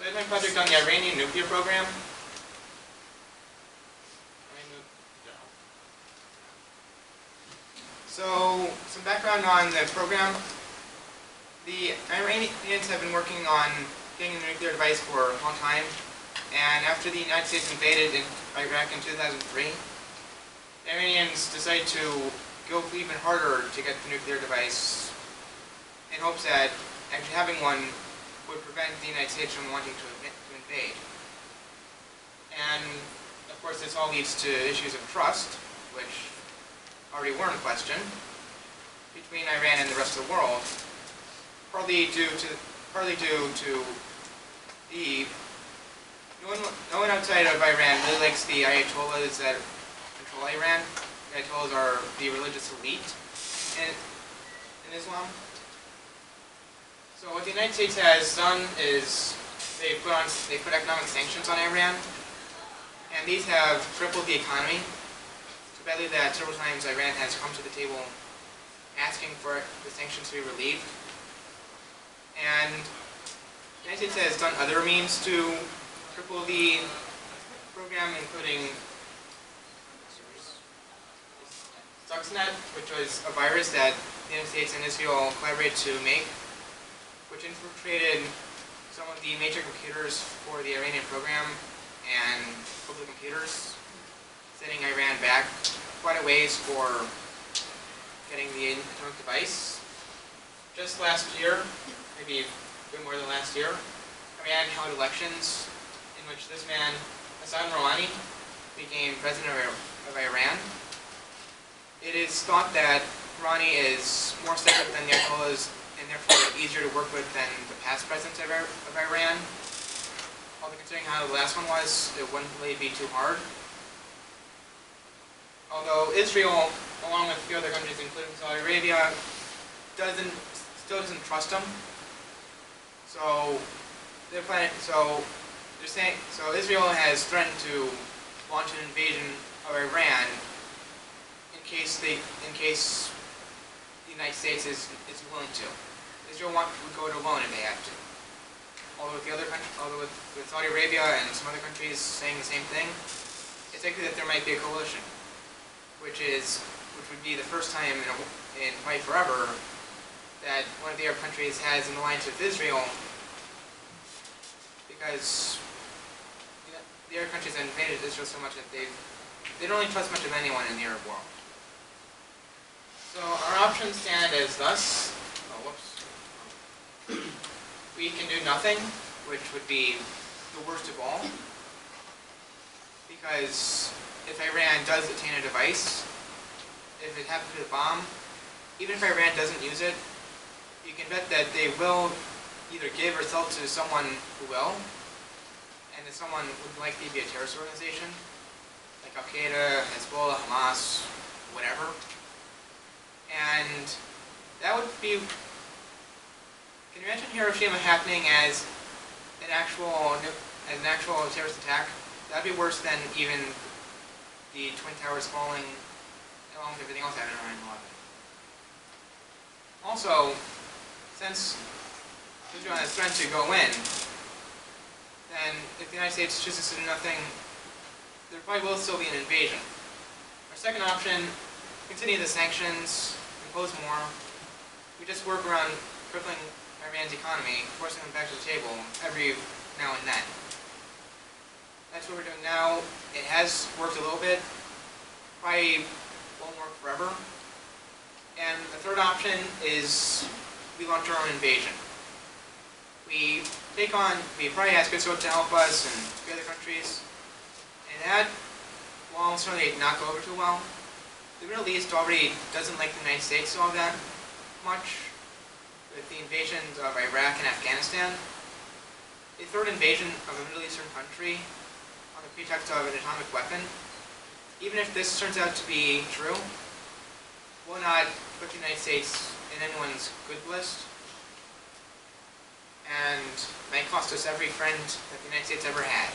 So I did my project on the Iranian nuclear program. So, some background on the program. The Iranians have been working on getting a nuclear device for a long time, and after the United States invaded Iraq in 2003, the Iranians decided to go even harder to get the nuclear device in hopes that actually having one would prevent the United States from wanting to invade. And of course this all leads to issues of trust, which already were in question, between Iran and the rest of the world, partly due to the no one outside of Iran really likes the Ayatollahs that control Iran. The Ayatollahs are the religious elite in Islam. So what the United States has done is they put economic sanctions on Iran, and these have crippled the economy. So badly that several times Iran has come to the table asking for the sanctions to be relieved. And the United States has done other means to cripple the program, including Stuxnet, which was a virus that the United States and Israel collaborated to make, which infiltrated some of the major computers for the Iranian program and public computers, setting Iran back quite a ways for getting the atomic device. Just last year, maybe a bit more than last year, Iran held elections in which this man, Hassan Rouhani, became president of Iran. It is thought that Rouhani is more separate than the Ayatollahs and therefore easier to work with than the past presidents of Iran. Although considering how the last one was, it wouldn't really be too hard. Although Israel, along with a few other countries, including Saudi Arabia, still doesn't trust him. So Israel has threatened to launch an invasion of Iran in case the United States is willing to. Israel would go it alone if they had to. Although with Saudi Arabia and some other countries saying the same thing, it's likely that there might be a coalition, which would be the first time in quite forever that one of the Arab countries has an alliance with Israel, because the Arab countries have invaded Israel so much that they don't really trust much of anyone in the Arab world. So our options stand as thus. We can do nothing, which would be the worst of all, because if Iran does attain a device, if it happens to be a bomb, even if Iran doesn't use it, you can bet that they will either give or sell to someone who will, and that someone would likely be a terrorist organization, like Al-Qaeda, Hezbollah, Hamas, whatever. And that would be... Can you imagine Hiroshima happening as an actual terrorist attack? That would be worse than even the Twin Towers falling, along with everything else happening around 9/11. Also, since Israel has threatened to go in, then if the United States chooses to do nothing, there probably will still be an invasion. Our second option, continue the sanctions, impose more. We just work around crippling Iran's economy, forcing them back to the table every now and then. That's what we're doing now. It has worked a little bit. Probably won't work forever. And the third option is we launch our own invasion. We probably ask Israel to help us and the other countries. And that will certainly not go over too well. The Middle East already doesn't like the United States all that much, with the invasions of Iraq and Afghanistan. A third invasion of a Middle Eastern country on the pretext of an atomic weapon, even if this turns out to be true, will not put the United States in anyone's good list, and might cost us every friend that the United States ever had.